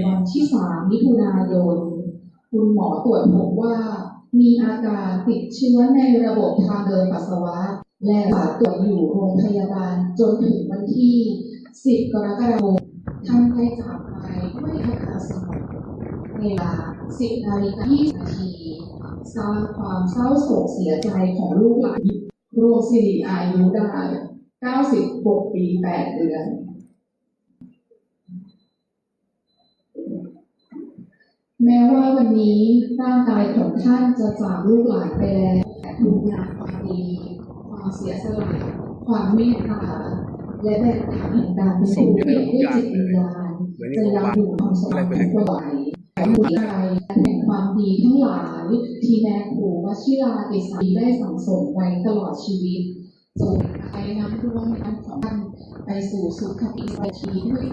วันที่3 มิถุนายนคุณหมอตรวจพบว่ามีอาการติดเชื้อในระบบทางเดินปัสสาวะและรักษาตัวอยู่โรงพยาบาลจนถึงวันที่ 10 กรกฎาคมท่านได้จากไปด้วยอาการสงบเวลา 10:20 นาทีสร้างความเศร้าโศกเสียใจของลูกหลานรวมสิริอายุได้ 96 ปี 8 เดือน แม้ว่าวันนี้ร่างกายของท่านจะจากลูกหลานไปแล้วแต่คุณงามความดีความเสียสละความเมตตาและแบบทางแห่งการเป็นผู้เปลี่ยนด้วยจิตวิญญาณจะยังอยู่ความสว่างไว้แต่หัวใจและแห่งความดีทั้งหลายที่แม่ครูวชิราติสารีได้สั่งสมไว้ตลอดชีวิตจงไปนำดวงวิญญาณของท่านไปสู่สุขติสถีด้วย